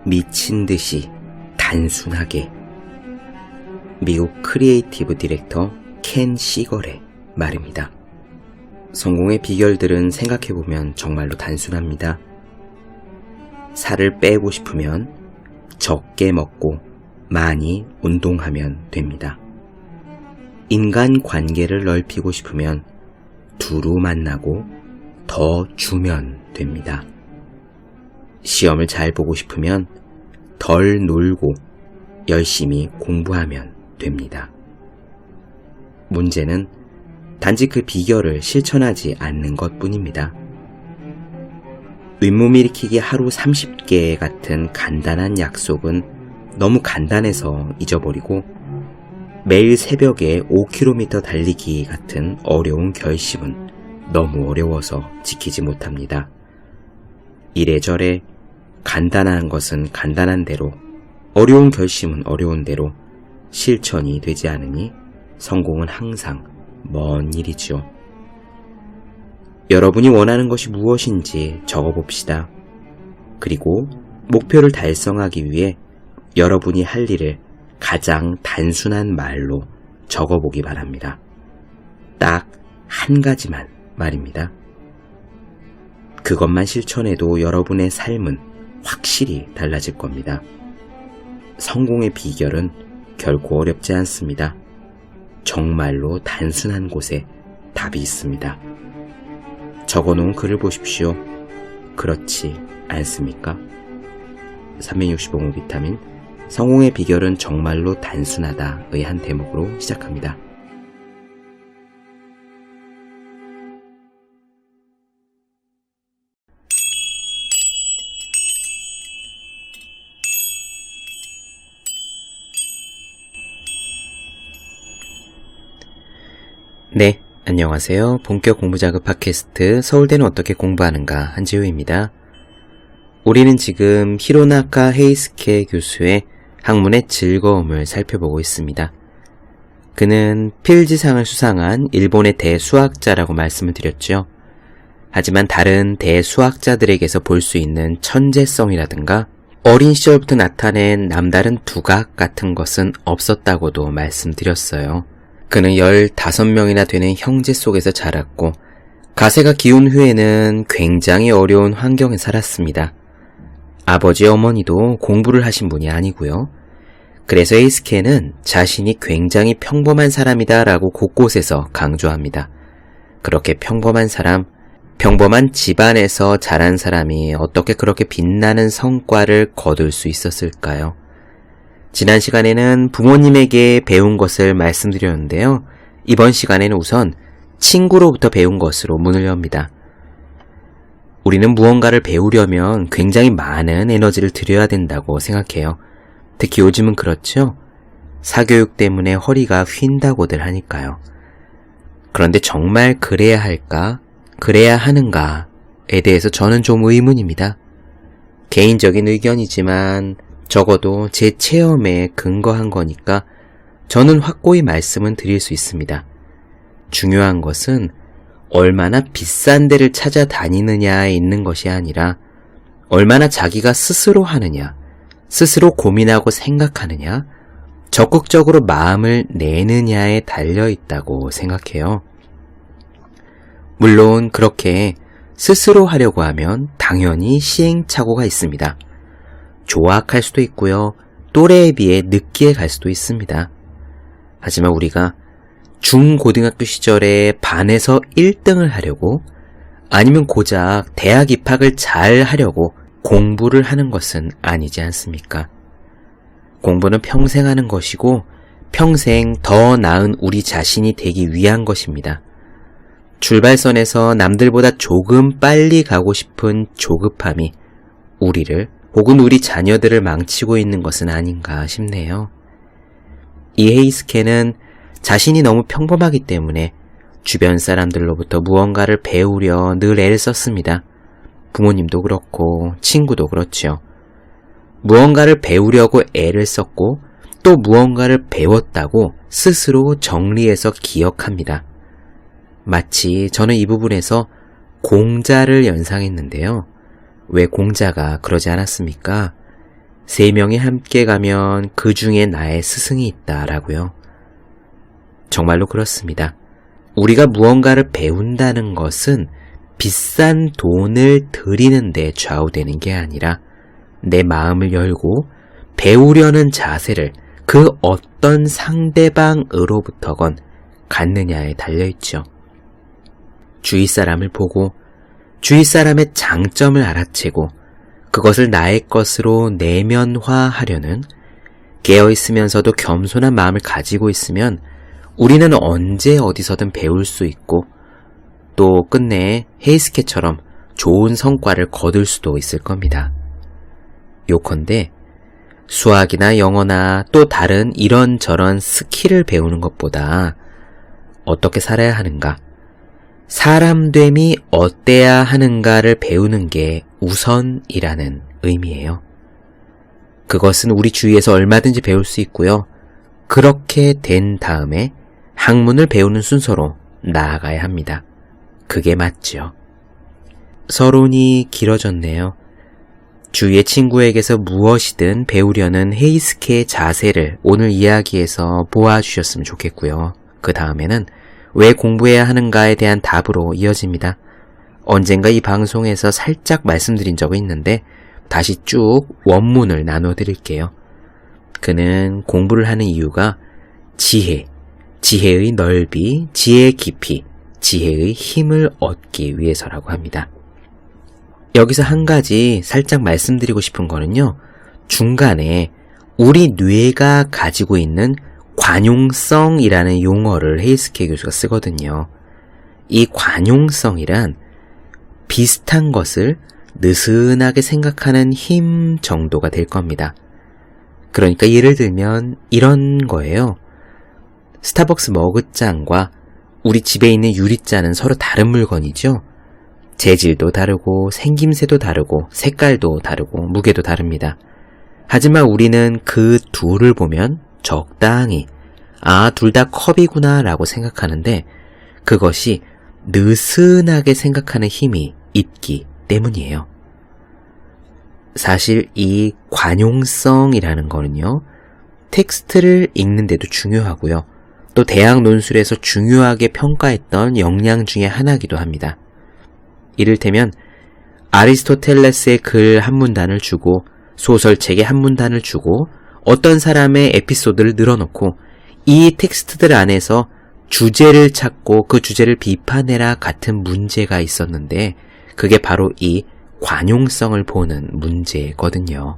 미친 듯이 단순하게. 미국 크리에이티브 디렉터 켄 시걸의 말입니다. 성공의 비결들은 생각해보면 정말로 단순합니다. 살을 빼고 싶으면 적게 먹고 많이 운동하면 됩니다. 인간 관계를 넓히고 싶으면 두루 만나고 더 주면 됩니다. 시험을 잘 보고 싶으면 덜 놀고 열심히 공부하면 됩니다. 문제는 단지 그 비결을 실천하지 않는 것뿐입니다. 윗몸 일으키기 하루 30개 같은 간단한 약속은 너무 간단해서 잊어버리고 매일 새벽에 5km 달리기 같은 어려운 결심은 너무 어려워서 지키지 못합니다. 이래저래 간단한 것은 간단한 대로, 어려운 결심은 어려운 대로 실천이 되지 않으니 성공은 항상 먼 일이죠. 여러분이 원하는 것이 무엇인지 적어봅시다. 그리고 목표를 달성하기 위해 여러분이 할 일을 가장 단순한 말로 적어보기 바랍니다. 딱 한 가지만 말입니다. 그것만 실천해도 여러분의 삶은 확실히 달라질 겁니다. 성공의 비결은 결코 어렵지 않습니다. 정말로 단순한 곳에 답이 있습니다. 적어놓은 글을 보십시오. 그렇지 않습니까? 365모 비타민 성공의 비결은 정말로 단순하다의 한 대목으로 시작합니다. 네, 안녕하세요. 본격 공부자극 팟캐스트 서울대는 어떻게 공부하는가 한지우입니다. 우리는 지금 히로나카 헤이스케 교수의 학문의 즐거움을 살펴보고 있습니다. 그는 필즈상을 수상한 일본의 대수학자라고 말씀을 드렸죠. 하지만 다른 대수학자들에게서 볼 수 있는 천재성이라든가 어린 시절부터 나타낸 남다른 두각 같은 것은 없었다고도 말씀드렸어요. 그는 15명이나 되는 형제 속에서 자랐고 가세가 기운 후에는 굉장히 어려운 환경에 살았습니다. 아버지 어머니도 공부를 하신 분이 아니고요. 그래서 에이스케는 자신이 굉장히 평범한 사람이다 라고 곳곳에서 강조합니다. 그렇게 평범한 사람, 평범한 집안에서 자란 사람이 어떻게 그렇게 빛나는 성과를 거둘 수 있었을까요? 지난 시간에는 부모님에게 배운 것을 말씀드렸는데요. 이번 시간에는 우선 친구로부터 배운 것으로 문을 엽니다. 우리는 무언가를 배우려면 굉장히 많은 에너지를 들여야 된다고 생각해요. 특히 요즘은 그렇죠? 사교육 때문에 허리가 휜다고들 하니까요. 그런데 정말 그래야 할까? 그래야 하는가에 대해서 저는 좀 의문입니다. 개인적인 의견이지만 적어도 제 체험에 근거한 거니까 저는 확고히 말씀은 드릴 수 있습니다. 중요한 것은 얼마나 비싼 데를 찾아다니느냐에 있는 것이 아니라 얼마나 자기가 스스로 하느냐, 스스로 고민하고 생각하느냐, 적극적으로 마음을 내느냐에 달려있다고 생각해요. 물론 그렇게 스스로 하려고 하면 당연히 시행착오가 있습니다. 조악할 수도 있고요. 또래에 비해 늦게 갈 수도 있습니다. 하지만 우리가 중고등학교 시절에 반에서 1등을 하려고 아니면 고작 대학 입학을 잘 하려고 공부를 하는 것은 아니지 않습니까? 공부는 평생 하는 것이고 평생 더 나은 우리 자신이 되기 위한 것입니다. 출발선에서 남들보다 조금 빨리 가고 싶은 조급함이 우리를 혹은 우리 자녀들을 망치고 있는 것은 아닌가 싶네요. 이 헤이스케는 자신이 너무 평범하기 때문에 주변 사람들로부터 무언가를 배우려 늘 애를 썼습니다. 부모님도 그렇고 친구도 그렇죠. 무언가를 배우려고 애를 썼고 또 무언가를 배웠다고 스스로 정리해서 기억합니다. 마치 저는 이 부분에서 공자를 연상했는데요. 왜 공자가 그러지 않았습니까? 3명이 함께 가면 그 중에 나의 스승이 있다라고요. 정말로 그렇습니다. 우리가 무언가를 배운다는 것은 비싼 돈을 들이는 데 좌우되는 게 아니라 내 마음을 열고 배우려는 자세를 그 어떤 상대방으로부터건 갖느냐에 달려있죠. 주위 사람을 보고 주위 사람의 장점을 알아채고 그것을 나의 것으로 내면화하려는 깨어있으면서도 겸손한 마음을 가지고 있으면 우리는 언제 어디서든 배울 수 있고 또 끝내 헤이스케처럼 좋은 성과를 거둘 수도 있을 겁니다. 요컨대 수학이나 영어나 또 다른 이런저런 스킬을 배우는 것보다 어떻게 살아야 하는가, 사람됨이 어때야 하는가를 배우는 게 우선이라는 의미예요. 그것은 우리 주위에서 얼마든지 배울 수 있고요. 그렇게 된 다음에 학문을 배우는 순서로 나아가야 합니다. 그게 맞죠. 서론이 길어졌네요. 주위의 친구에게서 무엇이든 배우려는 헤이스케의 자세를 오늘 이야기에서 보아주셨으면 좋겠고요. 그 다음에는 왜 공부해야 하는가에 대한 답으로 이어집니다. 언젠가 이 방송에서 살짝 말씀드린 적이 있는데 다시 쭉 원문을 나눠드릴게요. 그는 공부를 하는 이유가 지혜, 지혜의 넓이, 지혜의 깊이, 지혜의 힘을 얻기 위해서라고 합니다. 여기서 한 가지 살짝 말씀드리고 싶은 거는요. 중간에 우리 뇌가 가지고 있는 관용성이라는 용어를 헤이스케 교수가 쓰거든요. 이 관용성이란 비슷한 것을 느슨하게 생각하는 힘 정도가 될 겁니다. 그러니까 예를 들면 이런 거예요. 스타벅스 머그잔과 우리 집에 있는 유리잔은 서로 다른 물건이죠. 재질도 다르고 생김새도 다르고 색깔도 다르고 무게도 다릅니다. 하지만 우리는 그 둘을 보면 적당히 둘 다 컵이구나 라고 생각하는데 그것이 느슨하게 생각하는 힘이 있기 때문이에요. 사실 이 관용성이라는 거는요. 텍스트를 읽는데도 중요하고요. 또 대학 논술에서 중요하게 평가했던 역량 중에 하나이기도 합니다. 이를테면 아리스토텔레스의 글 한 문단을 주고 소설책의 한 문단을 주고 어떤 사람의 에피소드를 늘어놓고 이 텍스트들 안에서 주제를 찾고 그 주제를 비판해라 같은 문제가 있었는데 그게 바로 이 관용성을 보는 문제거든요.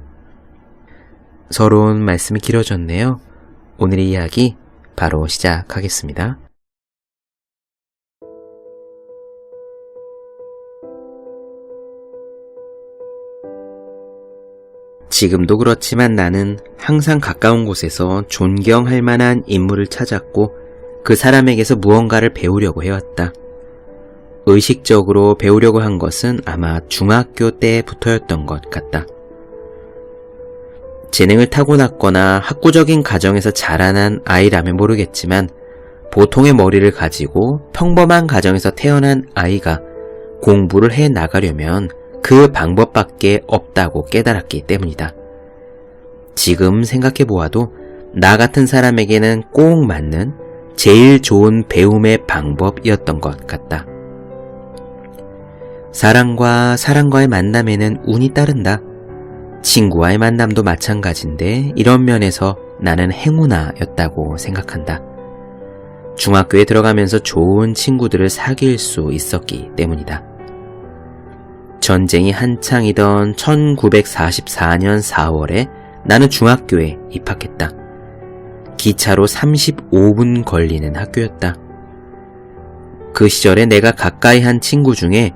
서론 말씀이 길어졌네요. 오늘의 이야기 바로 시작하겠습니다. 지금도 그렇지만 나는 항상 가까운 곳에서 존경할 만한 인물을 찾았고 그 사람에게서 무언가를 배우려고 해왔다. 의식적으로 배우려고 한 것은 아마 중학교 때부터였던 것 같다. 재능을 타고났거나 학구적인 가정에서 자라난 아이라면 모르겠지만 보통의 머리를 가지고 평범한 가정에서 태어난 아이가 공부를 해 나가려면 그 방법밖에 없다고 깨달았기 때문이다. 지금 생각해보아도 나 같은 사람에게는 꼭 맞는 제일 좋은 배움의 방법이었던 것 같다. 사람과 사람과의 만남에는 운이 따른다. 친구와의 만남도 마찬가지인데 이런 면에서 나는 행운아였다고 생각한다. 중학교에 들어가면서 좋은 친구들을 사귈 수 있었기 때문이다. 전쟁이 한창이던 1944년 4월에 나는 중학교에 입학했다. 기차로 35분 걸리는 학교였다. 그 시절에 내가 가까이 한 친구 중에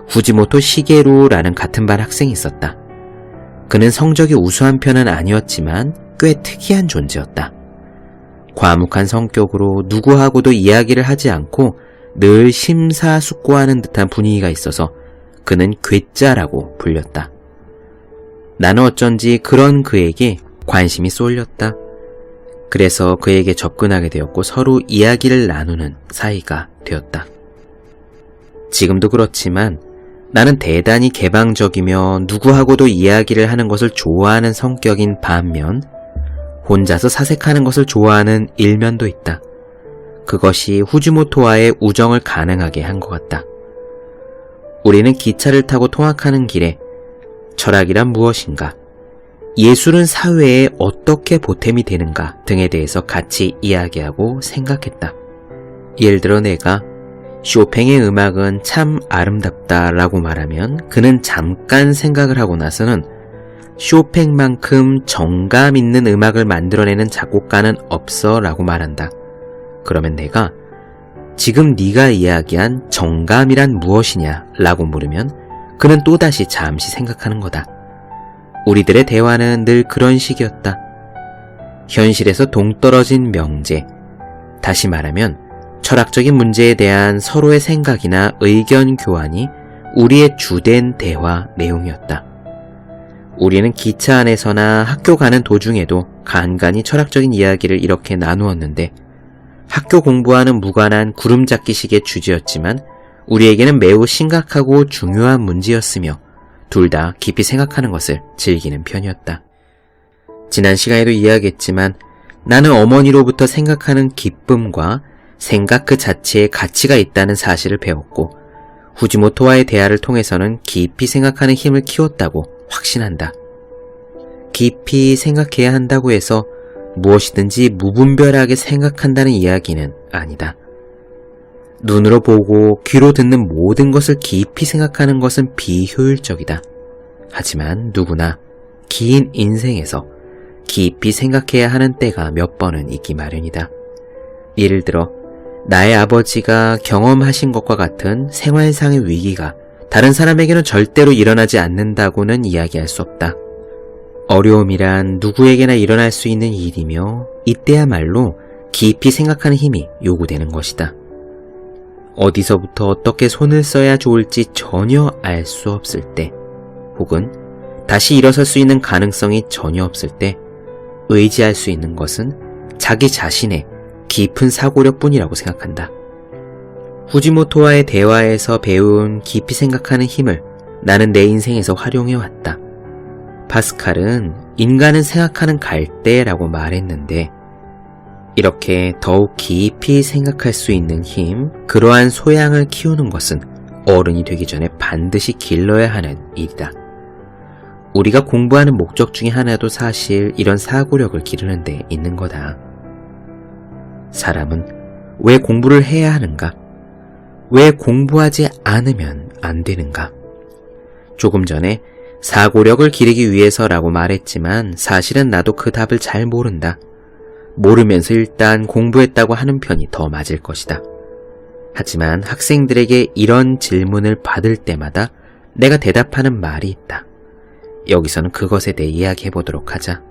후지모토 시게루라는 같은 반 학생이 있었다. 그는 성적이 우수한 편은 아니었지만 꽤 특이한 존재였다. 과묵한 성격으로 누구하고도 이야기를 하지 않고 늘 심사숙고하는 듯한 분위기가 있어서 그는 괴짜라고 불렸다. 나는 어쩐지 그런 그에게 관심이 쏠렸다. 그래서 그에게 접근하게 되었고 서로 이야기를 나누는 사이가 되었다. 지금도 그렇지만 나는 대단히 개방적이며 누구하고도 이야기를 하는 것을 좋아하는 성격인 반면 혼자서 사색하는 것을 좋아하는 일면도 있다. 그것이 후지모토와의 우정을 가능하게 한 것 같다. 우리는 기차를 타고 통학하는 길에 철학이란 무엇인가, 예술은 사회에 어떻게 보탬이 되는가 등에 대해서 같이 이야기하고 생각했다. 예를 들어 내가 쇼팽의 음악은 참 아름답다 라고 말하면 그는 잠깐 생각을 하고 나서는 쇼팽만큼 정감 있는 음악을 만들어내는 작곡가는 없어 라고 말한다. 그러면 내가 지금 네가 이야기한 정감이란 무엇이냐 라고 물으면 그는 또다시 잠시 생각하는 거다. 우리들의 대화는 늘 그런 식이었다. 현실에서 동떨어진 명제, 다시 말하면 철학적인 문제에 대한 서로의 생각이나 의견 교환이 우리의 주된 대화 내용이었다. 우리는 기차 안에서나 학교 가는 도중에도 간간히 철학적인 이야기를 이렇게 나누었는데 학교 공부와는 무관한 구름잡기식의 주제였지만 우리에게는 매우 심각하고 중요한 문제였으며 둘 다 깊이 생각하는 것을 즐기는 편이었다. 지난 시간에도 이야기했지만 나는 어머니로부터 생각하는 기쁨과 생각 그 자체에 가치가 있다는 사실을 배웠고 후지모토와의 대화를 통해서는 깊이 생각하는 힘을 키웠다고 확신한다. 깊이 생각해야 한다고 해서 무엇이든지 무분별하게 생각한다는 이야기는 아니다. 눈으로 보고 귀로 듣는 모든 것을 깊이 생각하는 것은 비효율적이다. 하지만 누구나 긴 인생에서 깊이 생각해야 하는 때가 몇 번은 있기 마련이다. 예를 들어 나의 아버지가 경험하신 것과 같은 생활상의 위기가 다른 사람에게는 절대로 일어나지 않는다고는 이야기할 수 없다. 어려움이란 누구에게나 일어날 수 있는 일이며 이때야말로 깊이 생각하는 힘이 요구되는 것이다. 어디서부터 어떻게 손을 써야 좋을지 전혀 알 수 없을 때, 혹은 다시 일어설 수 있는 가능성이 전혀 없을 때 의지할 수 있는 것은 자기 자신의 깊은 사고력뿐이라고 생각한다. 후지모토와의 대화에서 배운 깊이 생각하는 힘을 나는 내 인생에서 활용해왔다. 파스칼은 인간은 생각하는 갈대라고 말했는데 이렇게 더욱 깊이 생각할 수 있는 힘, 그러한 소양을 키우는 것은 어른이 되기 전에 반드시 길러야 하는 일이다. 우리가 공부하는 목적 중에 하나도 사실 이런 사고력을 기르는 데 있는 거다. 사람은 왜 공부를 해야 하는가? 왜 공부하지 않으면 안 되는가? 조금 전에 사고력을 기르기 위해서라고 말했지만 사실은 나도 그 답을 잘 모른다. 모르면서 일단 공부했다고 하는 편이 더 맞을 것이다. 하지만 학생들에게 이런 질문을 받을 때마다 내가 대답하는 말이 있다. 여기서는 그것에 대해 이야기해보도록 하자.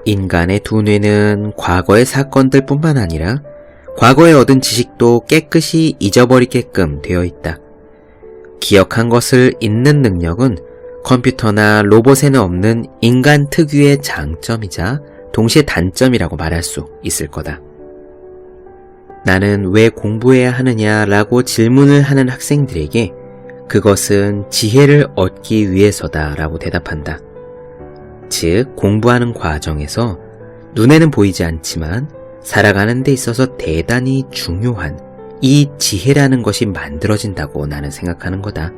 인간의 두뇌는 과거의 사건들 뿐만 아니라 과거에 얻은 지식도 깨끗이 잊어버리게끔 되어 있다. 기억한 것을 잊는 능력은 컴퓨터나 로봇에는 없는 인간 특유의 장점이자 동시에 단점이라고 말할 수 있을 거다. 나는 왜 공부해야 하느냐라고 질문을 하는 학생들에게 그것은 지혜를 얻기 위해서다 라고 대답한다. 즉, 공부하는 과정에서 눈에는 보이지 않지만 살아가는 데 있어서 대단히 중요한 이 지혜라는 것이 만들어진다고 나는 생각하는 거다.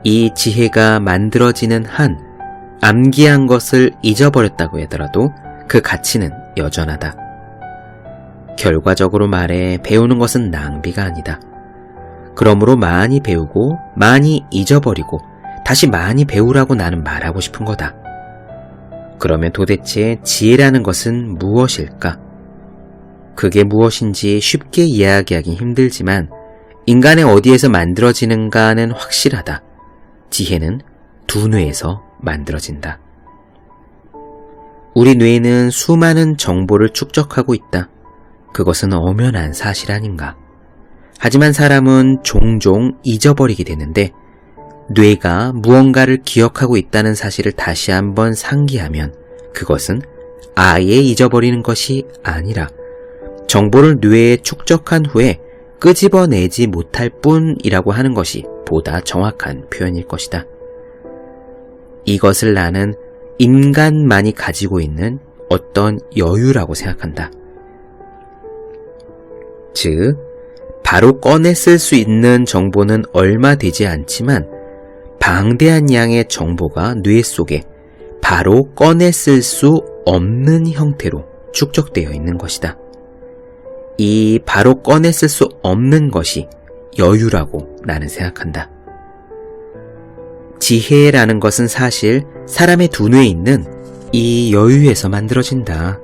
이 지혜가 만들어지는 한 암기한 것을 잊어버렸다고 하더라도 그 가치는 여전하다. 결과적으로 말해 배우는 것은 낭비가 아니다. 그러므로 많이 배우고 많이 잊어버리고 다시 많이 배우라고 나는 말하고 싶은 거다. 그러면 도대체 지혜라는 것은 무엇일까? 그게 무엇인지 쉽게 이야기하기 힘들지만 인간의 어디에서 만들어지는가는 확실하다. 지혜는 두뇌에서 만들어진다. 우리 뇌는 수많은 정보를 축적하고 있다. 그것은 엄연한 사실 아닌가? 하지만 사람은 종종 잊어버리게 되는데 뇌가 무언가를 기억하고 있다는 사실을 다시 한번 상기하면 그것은 아예 잊어버리는 것이 아니라 정보를 뇌에 축적한 후에 끄집어내지 못할 뿐이라고 하는 것이 보다 정확한 표현일 것이다. 이것을 나는 인간만이 가지고 있는 어떤 여유라고 생각한다. 즉, 바로 꺼내 쓸 수 있는 정보는 얼마 되지 않지만 방대한 양의 정보가 뇌 속에 바로 꺼내 쓸 수 없는 형태로 축적되어 있는 것이다. 이 바로 꺼내 쓸 수 없는 것이 여유라고 나는 생각한다. 지혜라는 것은 사실 사람의 두뇌에 있는 이 여유에서 만들어진다.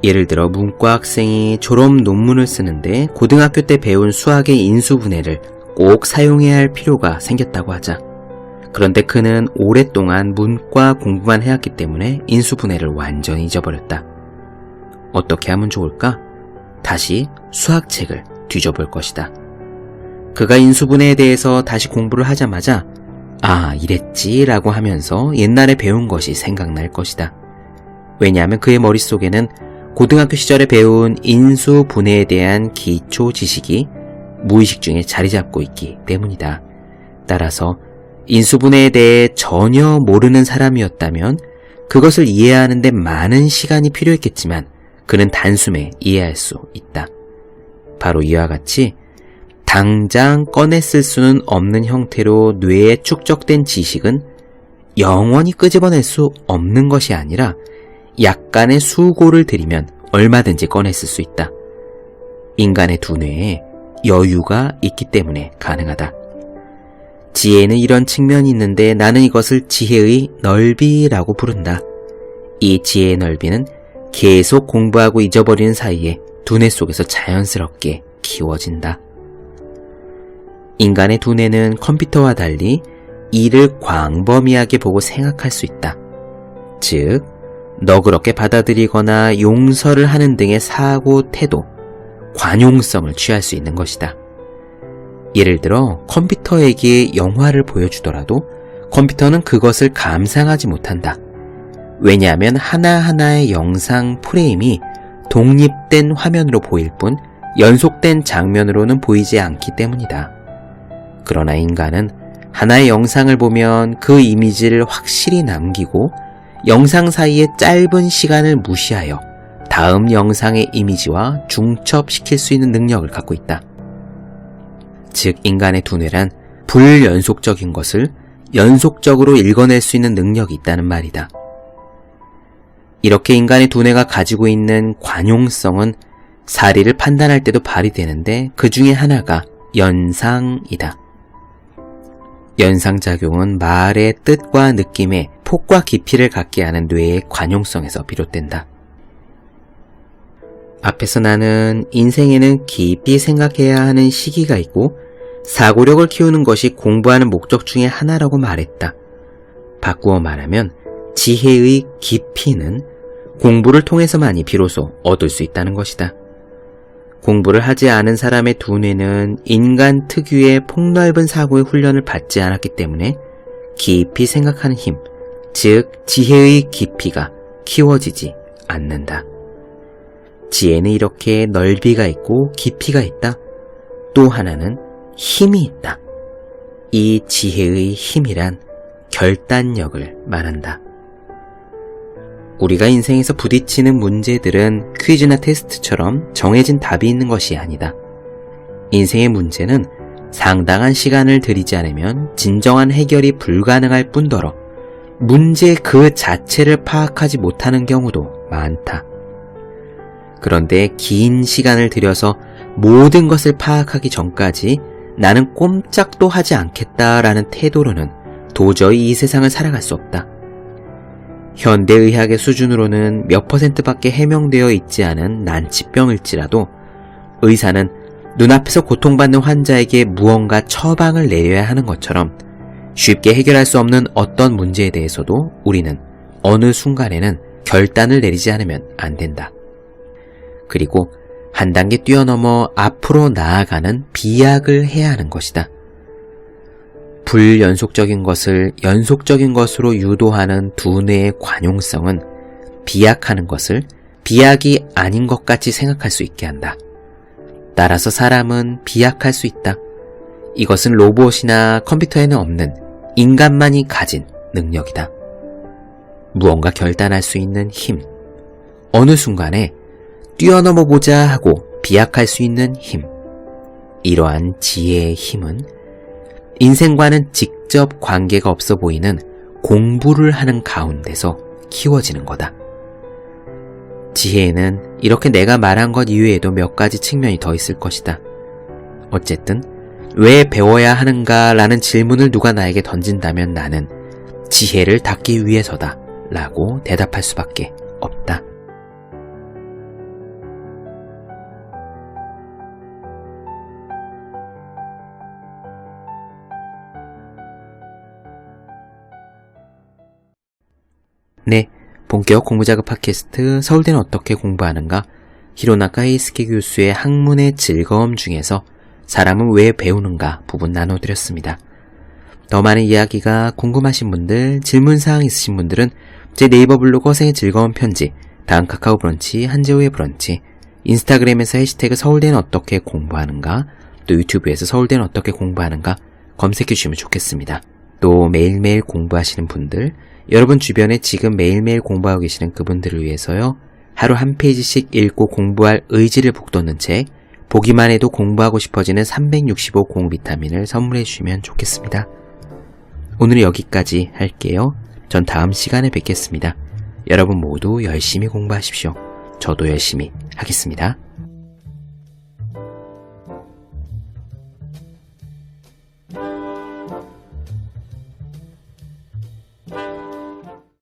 예를 들어 문과 학생이 졸업 논문을 쓰는데 고등학교 때 배운 수학의 인수분해를 꼭 사용해야 할 필요가 생겼다고 하자. 그런데 그는 오랫동안 문과 공부만 해왔기 때문에 인수분해를 완전히 잊어버렸다. 어떻게 하면 좋을까? 다시 수학책을 뒤져볼 것이다. 그가 인수분해에 대해서 다시 공부를 하자마자 아, 이랬지 라고 하면서 옛날에 배운 것이 생각날 것이다. 왜냐하면 그의 머릿속에는 고등학교 시절에 배운 인수분해에 대한 기초 지식이 무의식 중에 자리 잡고 있기 때문이다. 따라서 인수분해에 대해 전혀 모르는 사람이었다면 그것을 이해하는 데 많은 시간이 필요했겠지만 그는 단숨에 이해할 수 있다. 바로 이와 같이 당장 꺼내 쓸 수는 없는 형태로 뇌에 축적된 지식은 영원히 끄집어낼 수 없는 것이 아니라 약간의 수고를 들이면 얼마든지 꺼내 쓸 수 있다. 인간의 두뇌에 여유가 있기 때문에 가능하다. 지혜에는 이런 측면이 있는데 나는 이것을 지혜의 넓이라고 부른다. 이 지혜의 넓이는 계속 공부하고 잊어버리는 사이에 두뇌 속에서 자연스럽게 키워진다. 인간의 두뇌는 컴퓨터와 달리 이를 광범위하게 보고 생각할 수 있다. 즉, 너그럽게 받아들이거나 용서를 하는 등의 사고, 태도, 관용성을 취할 수 있는 것이다. 예를 들어 컴퓨터에게 영화를 보여주더라도 컴퓨터는 그것을 감상하지 못한다. 왜냐하면 하나하나의 영상 프레임이 독립된 화면으로 보일 뿐 연속된 장면으로는 보이지 않기 때문이다. 그러나 인간은 하나의 영상을 보면 그 이미지를 확실히 남기고 영상 사이의 짧은 시간을 무시하여 다음 영상의 이미지와 중첩시킬 수 있는 능력을 갖고 있다. 즉, 인간의 두뇌란 불연속적인 것을 연속적으로 읽어낼 수 있는 능력이 있다는 말이다. 이렇게 인간의 두뇌가 가지고 있는 관용성은 사리를 판단할 때도 발휘되는데 그 중에 하나가 연상이다. 연상작용은 말의 뜻과 느낌에 폭과 깊이를 갖게 하는 뇌의 관용성에서 비롯된다. 앞에서 나는 인생에는 깊이 생각해야 하는 시기가 있고 사고력을 키우는 것이 공부하는 목적 중에 하나라고 말했다. 바꾸어 말하면 지혜의 깊이는 공부를 통해서만이 비로소 얻을 수 있다는 것이다. 공부를 하지 않은 사람의 두뇌는 인간 특유의 폭넓은 사고의 훈련을 받지 않았기 때문에 깊이 생각하는 힘, 즉 지혜의 깊이가 키워지지 않는다. 지혜는 이렇게 넓이가 있고 깊이가 있다. 또 하나는 힘이 있다. 이 지혜의 힘이란 결단력을 말한다. 우리가 인생에서 부딪히는 문제들은 퀴즈나 테스트처럼 정해진 답이 있는 것이 아니다. 인생의 문제는 상당한 시간을 들이지 않으면 진정한 해결이 불가능할 뿐더러 문제 그 자체를 파악하지 못하는 경우도 많다. 그런데 긴 시간을 들여서 모든 것을 파악하기 전까지 나는 꼼짝도 하지 않겠다라는 태도로는 도저히 이 세상을 살아갈 수 없다. 현대의학의 수준으로는 몇 %밖에 해명되어 있지 않은 난치병일지라도 의사는 눈앞에서 고통받는 환자에게 무언가 처방을 내려야 하는 것처럼 쉽게 해결할 수 없는 어떤 문제에 대해서도 우리는 어느 순간에는 결단을 내리지 않으면 안 된다. 그리고 한 단계 뛰어넘어 앞으로 나아가는 비약을 해야 하는 것이다. 불연속적인 것을 연속적인 것으로 유도하는 두뇌의 관용성은 비약하는 것을 비약이 아닌 것 같이 생각할 수 있게 한다. 따라서 사람은 비약할 수 있다. 이것은 로봇이나 컴퓨터에는 없는 인간만이 가진 능력이다. 무언가 결단할 수 있는 힘, 어느 순간에 뛰어넘어 보자 하고 비약할 수 있는 힘, 이러한 지혜의 힘은 인생과는 직접 관계가 없어 보이는 공부를 하는 가운데서 키워지는 거다. 지혜에는 이렇게 내가 말한 것 이외에도 몇 가지 측면이 더 있을 것이다. 어쨌든 왜 배워야 하는가 라는 질문을 누가 나에게 던진다면 나는 지혜를 닦기 위해서다 라고 대답할 수밖에 없다. 네, 본격 공부자극 팟캐스트 서울대는 어떻게 공부하는가? 히로나카 헤이스케 교수의 학문의 즐거움 중에서 사람은 왜 배우는가 부분 나눠드렸습니다. 더 많은 이야기가 궁금하신 분들, 질문사항 있으신 분들은 제 네이버 블로그 허생의 즐거운 편지, 다음 카카오 브런치, 한재호의 브런치, 인스타그램에서 해시태그 서울대는 어떻게 공부하는가, 또 유튜브에서 서울대는 어떻게 공부하는가 검색해 주시면 좋겠습니다. 또 매일매일 공부하시는 분들, 여러분 주변에 지금 매일매일 공부하고 계시는 그분들을 위해서요, 하루 한 페이지씩 읽고 공부할 의지를 북돋는 책, 보기만 해도 공부하고 싶어지는 365 공비타민을 선물해 주시면 좋겠습니다. 오늘은 여기까지 할게요. 전 다음 시간에 뵙겠습니다. 여러분 모두 열심히 공부하십시오. 저도 열심히 하겠습니다.